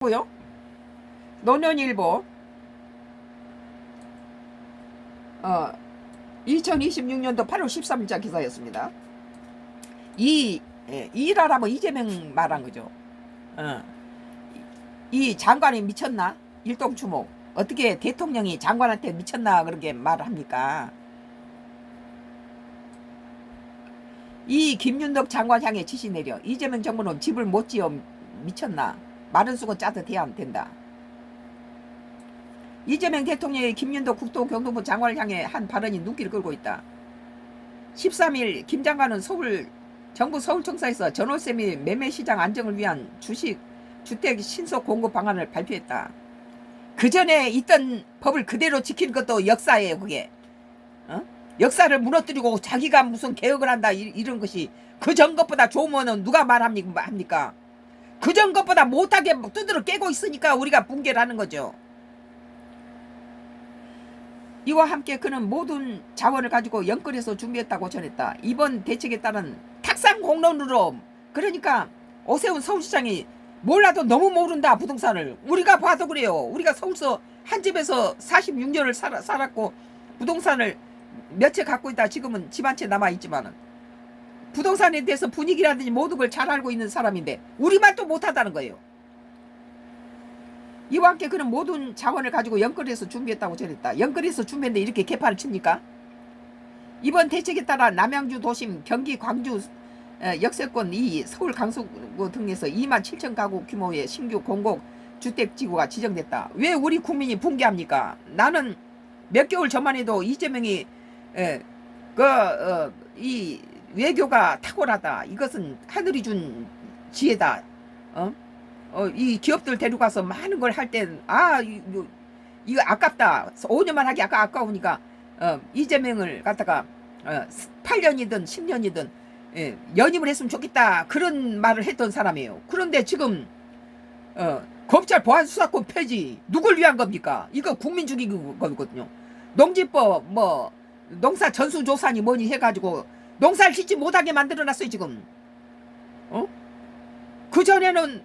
고요. 노년일보 2026년도 8월 13일자 기사였습니다. 일하라고 이재명 말한 거죠. 어, 이 장관이 미쳤나? 일동주목. 어떻게 대통령이 장관한테 미쳤나 그렇게 말합니까? 이 김윤덕 장관 향해 지시 내려. 이재명 정부는 집을 못 지어 미쳤나? 마른 수건 짜도 돼야 안 된다. 이재명 대통령의 김윤덕 국토교통부 장관을 향해 한 발언이 눈길을 끌고 있다. 13일 김 장관은 정부 서울청사에서 전월세 및 매매시장 안정을 위한 주택 신속 공급 방안을 발표했다. 그 전에 있던 법을 그대로 지키는 것도 역사예요. 그게 역사를 무너뜨리고 자기가 무슨 개혁을 한다 이런 것이 그전 것보다 좋으면 누가 말합니까? 그전 것보다 못하게 두드러 깨고 있으니까 우리가 붕괴를 하는 거죠. 이와 함께 그는 모든 자원을 가지고 연끌해서 준비했다고 전했다. 이번 대책에 따른 탁상 공론으로, 그러니까 오세훈 서울시장이 몰라도 너무 모른다 부동산을. 우리가 봐도 그래요. 우리가 서울서 한 집에서 46년을 살았고 부동산을 몇 채 갖고 있다. 지금은 집 한 채 남아있지만은 부동산에 대해서 분위기라든지 모든 걸 잘 알고 있는 사람인데 우리만 또 못하다는 거예요. 이와 함께 그는 모든 자원을 가지고 연끌해서 준비했다고 전했다. 연끌해서 준비했는데 이렇게 개판을 칩니까? 이번 대책에 따라 남양주 도심, 경기 광주 역세권 이 서울 강서구 등에서 2만 7천 가구 규모의 신규 공공 주택지구가 지정됐다. 왜 우리 국민이 붕괴합니까? 나는 몇 개월 전만 해도 이재명이 이 외교가 탁월하다. 이것은 하늘이 준 지혜다. 이 기업들 데려가서 많은 걸 할 땐 이거 아깝다. 5년만 하기 아까우니까 이재명을 갖다가 8년이든 10년이든 연임을 했으면 좋겠다. 그런 말을 했던 사람이에요. 그런데 지금 검찰 보안수사권 폐지 누굴 위한 겁니까? 이거 국민 죽이는 거거든요. 농지법 농사 전수조사니 뭐니 해가지고 농사를 짓지 못하게 만들어놨어요 지금. 그전에는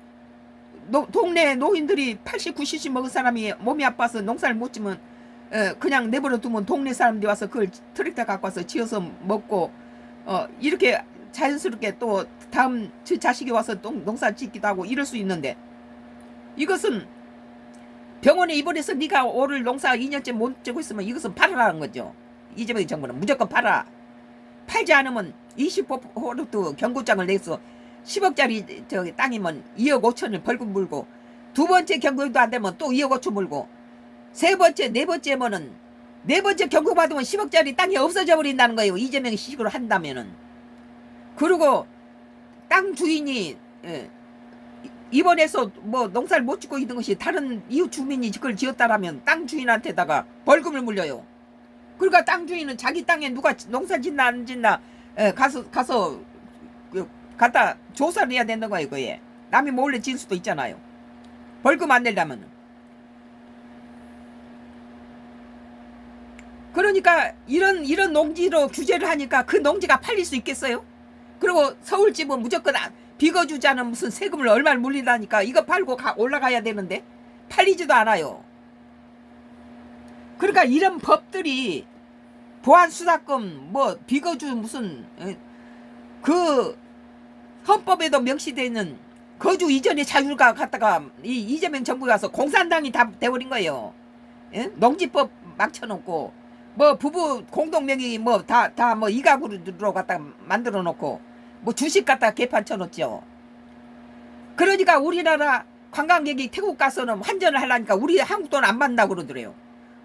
동네 노인들이 80, 90씩 먹은 사람이 몸이 아파서 농사를 못 지면 그냥 내버려 두면 동네 사람들이 와서 그걸 트랙터 갖고 와서 지어서 먹고 이렇게 자연스럽게 또 다음 제 자식이 와서 농사 짓기도 하고 이럴 수 있는데, 이것은 병원에 입원해서 네가 오늘 농사 2년째 못 지고 있으면 이것은 팔아라는 거죠. 이재명 정부는 무조건 팔아. 팔지 않으면 20% 경고장을 내서 10억짜리 땅이면 2억 5천을 벌금 물고, 두 번째 경고도 안 되면 또 2억 5천 물고, 세 번째, 네 번째면은 네 번째 경고 받으면 10억짜리 땅이 없어져 버린다는 거예요. 이재명이 식으로 한다면은. 그리고 땅 주인이 입원해서 농사를 못 짓고 있는 것이 다른 이웃 주민이 그걸 지었다라면 땅 주인한테다가 벌금을 물려요. 그러니까 땅 주인은 자기 땅에 누가 농사 짓나 안 짓나 가서 갖다 조사를 해야 되는 거예요. 그게 남이 몰래 질 수도 있잖아요. 벌금 안 내려면. 그러니까 이런 농지로 규제를 하니까 그 농지가 팔릴 수 있겠어요? 그리고 서울집은 무조건 비거주자는 무슨 세금을 얼마를 물리다니까 이거 팔고 올라가야 되는데 팔리지도 않아요. 그러니까 이런 법들이 보안수사권 비거주 무슨 그 헌법에도 명시되어 있는 거주 이전의 자유가 갖다가 이재명 정부에 와서 공산당이 다 돼버린 거예요. 농지법 막쳐놓고 부부 공동명의 다 이가구로 갖다가 만들어 놓고 주식 갖다가 개판 쳐놓죠. 그러니까 우리나라 관광객이 태국 가서는 환전을 하려니까 우리 한국 돈 안 받는다고 그러더래요.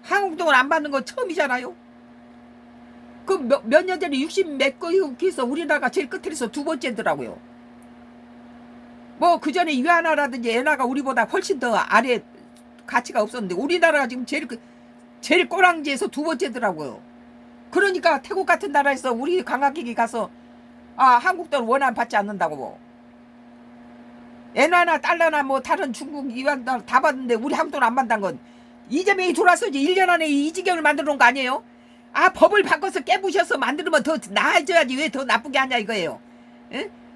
한국 돈 안 받는 거 처음이잖아요. 그 몇 년 전에 60몇 개국에서 우리나라가 제일 끝에서 두 번째더라고요. 그 전에 위안화라든지 엔화가 우리보다 훨씬 더 아래 가치가 없었는데 우리나라가 지금 제일 꼬랑지에서 두 번째더라고요. 그러니까 태국 같은 나라에서 우리 관광객이 가서 한국 돈 원화 받지 않는다고 엔화나 달러나 다른 중국 위안 다 받는데 우리 한국 돈 안 받는다는 건 이재명이 들어와서 이제 1년 안에 이 지경을 만들어 놓은 거 아니에요? 법을 바꿔서 깨부셔서 만들면 더 나아져야지 왜 더 나쁘게 하냐 이거예요.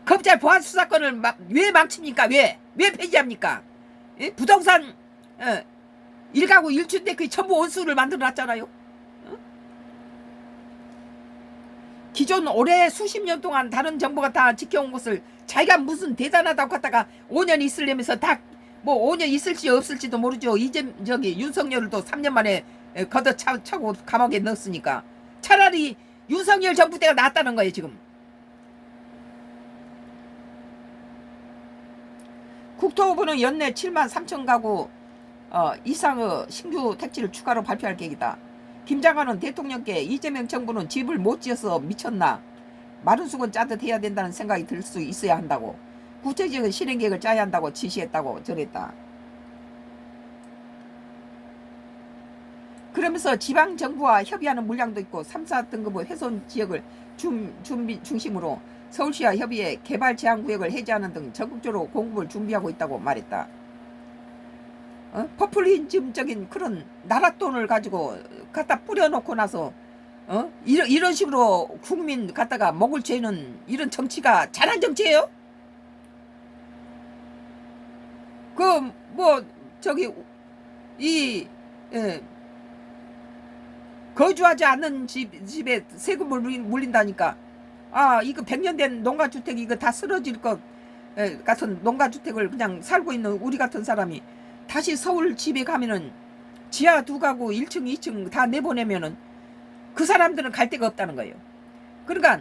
검찰 보안수사권을 왜 망칩니까? 왜 폐지합니까? 예? 부동산 일가구 일주택 그 전부 원수를 만들어 놨잖아요. 기존 오래 수십 년 동안 다른 정부가 다 지켜온 것을 자기가 무슨 대단하다고 갖다가 5년 있으려면서 다 뭐 5년 있을지 없을지도 모르죠. 이제 저기 윤석열도 3년 만에 걷어차고 감옥에 넣었으니까 차라리 윤석열 정부 때가 낫다는 거예요 지금. 국토부는 연내 7만 3천 가구 이상의 신규 택지를 추가로 발표할 계획이다. 김 장관은 대통령께 이재명 정부는 집을 못 지어서 미쳤나 마른 수건 짜듯 해야 된다는 생각이 들 수 있어야 한다고 구체적인 실행 계획을 짜야 한다고 지시했다고 전했다. 그러면서 지방정부와 협의하는 물량도 있고 3, 4등급의 훼손 지역을 준비 중심으로 서울시와 협의해 개발 제한구역을 해제하는 등 적극적으로 공급을 준비하고 있다고 말했다. 포퓰리즘적인 그런 나라 돈을 가지고 갖다 뿌려놓고 나서 이런 식으로 국민 갖다가 먹을 죄는 이런 정치가 잘한 정치예요? 그 뭐 저기 이 거주하지 않는 집에 세금을 물린다니까. 아 이거 100년 된 농가주택 이거 다 쓰러질 것 같은 농가주택을 그냥 살고 있는 우리 같은 사람이 다시 서울 집에 가면은 지하 2가구 1층 2층 다 내보내면은 그 사람들은 갈 데가 없다는 거예요. 그러니까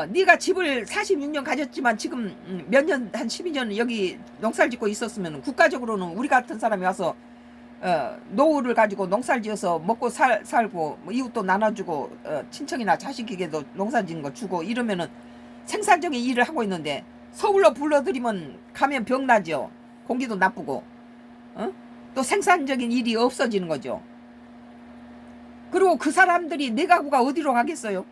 네가 집을 46년 가졌지만 지금 몇 년 한 12년 여기 농사를 짓고 있었으면 국가적으로는 우리 같은 사람이 와서 노후를 가지고 농사를 지어서 먹고 살고 뭐 이웃도 나눠주고 친척이나 자식에게도 농사 짓는 거 주고 이러면은 생산적인 일을 하고 있는데 서울로 불러들이면 가면 병나죠. 공기도 나쁘고 또 생산적인 일이 없어지는 거죠. 그리고 그 사람들이 내 가구가 어디로 가겠어요?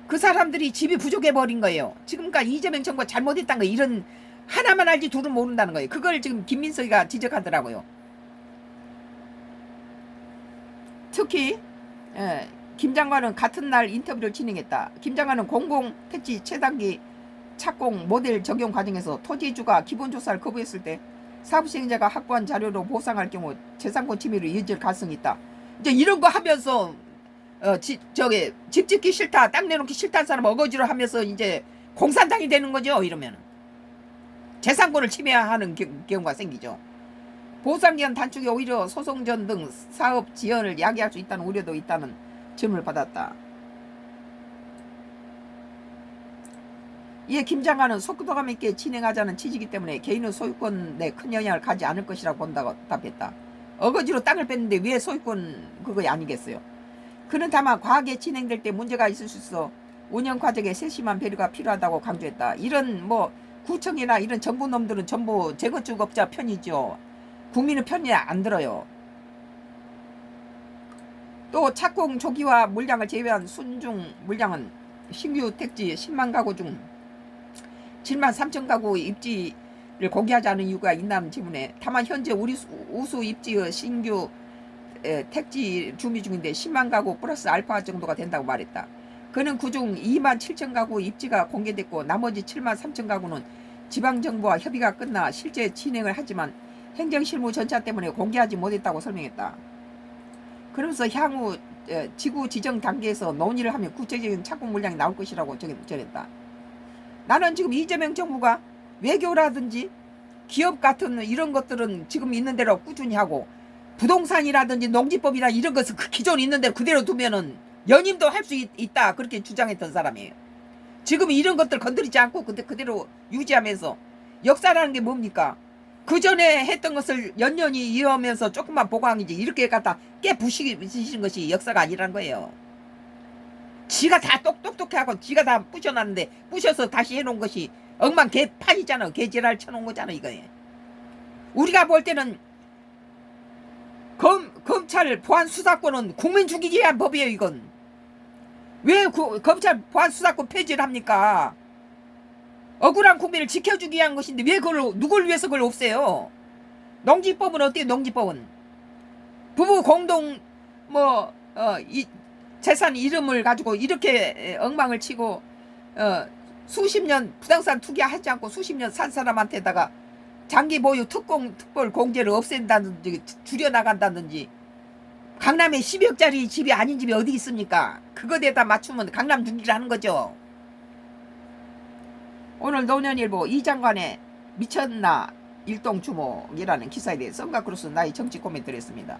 그 사람들이 집이 부족해 버린 거예요. 지금까지 이재명 정부가 잘못했다는 거 이런 하나만 알지 둘은 모른다는 거예요. 그걸 지금 김민석이가 지적하더라고요. 특히 김 장관은 같은 날 인터뷰를 진행했다. 김 장관은 공공택지 최단기 착공 모델 적용 과정에서 토지주가 기본조사를 거부했을 때 사업시행자가 확보한 자료로 보상할 경우 재산권 침해로 이어질 가능성이 있다. 이제 이런 거 하면서 저기 집 짓기 싫다 땅 내놓기 싫다는 사람 어거지로 하면서 이제 공산당이 되는 거죠. 이러면 재산권을 침해하는 경우가 생기죠. 보상기한 단축이 오히려 소송전 등 사업 지연을 야기할 수 있다는 우려도 있다는 질문을 받았다. 이에 김 장관은 속도감 있게 진행하자는 취지이기 때문에 개인의 소유권에 큰 영향을 가지 않을 것이라고 본다고 답했다. 어거지로 땅을 뺐는데 왜 소유권 그거 아니겠어요. 그는 다만 과하게 진행될 때 문제가 있을 수 있어 운영 과정에 세심한 배려가 필요하다고 강조했다. 이런 뭐 구청이나 이런 정부 놈들은 전부 재건축업자 편이죠. 국민의 편이 안 들어요. 또 착공 초기화 물량을 제외한 순중 물량은 신규 택지 10만 가구 중 7만 3천 가구 입지를 공개하지 않은 이유가 있나는 질문에 다만 현재 우리 우수 입지의 신규 택지 준비 중인데 10만 가구 플러스 알파 정도가 된다고 말했다. 그는 그중 2만 7천 가구 입지가 공개됐고 나머지 7만 3천 가구는 지방정부와 협의가 끝나 실제 진행을 하지만 행정실무 전차 때문에 공개하지 못했다고 설명했다. 그러면서 향후 지구 지정 단계에서 논의를 하면 구체적인 착공 물량이 나올 것이라고 전했다. 나는 지금 이재명 정부가 외교라든지 기업 같은 이런 것들은 지금 있는 대로 꾸준히 하고 부동산이라든지 농지법이나 이런 것을 그 기존 있는 대로 그대로 두면은 연임도 할 수 있다 그렇게 주장했던 사람이에요. 지금 이런 것들 건드리지 않고 그대로 유지하면서 역사라는 게 뭡니까? 그 전에 했던 것을 연년이 이어오면서 조금만 보강이지 이렇게 갖다 깨부시는 것이 역사가 아니라는 거예요. 지가 다 똑똑똑하고 지가 다 부셔놨는데 부셔서 다시 해놓은 것이 엉망개판이잖아. 개지랄 쳐놓은 거잖아 이거에. 우리가 볼 때는 검찰 보안 수사권은 국민 죽이기 위한 법이에요. 이건 왜 검찰 보안 수사권 폐지를 합니까? 억울한 국민을 지켜주기 위한 것인데 왜 그걸 누굴 위해서 그걸 없애요? 농지법은 어때요? 농지법은 부부 공동 이 재산 이름을 가지고 이렇게 엉망을 치고 수십 년 부동산 투기하지 않고 수십 년 산 사람한테다가 장기 보유 특별 공제를 없앤다든지 줄여 나간다든지. 강남에 10억짜리 집이 아닌 집이 어디 있습니까? 그거에다 맞추면 강남 중기라는 거죠. 오늘 노년일보 이 장관의 미쳤나 일동 주목이라는 기사에 대해 선가크루스 나의 정치 코멘트를 했습니다.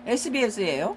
SBS예요.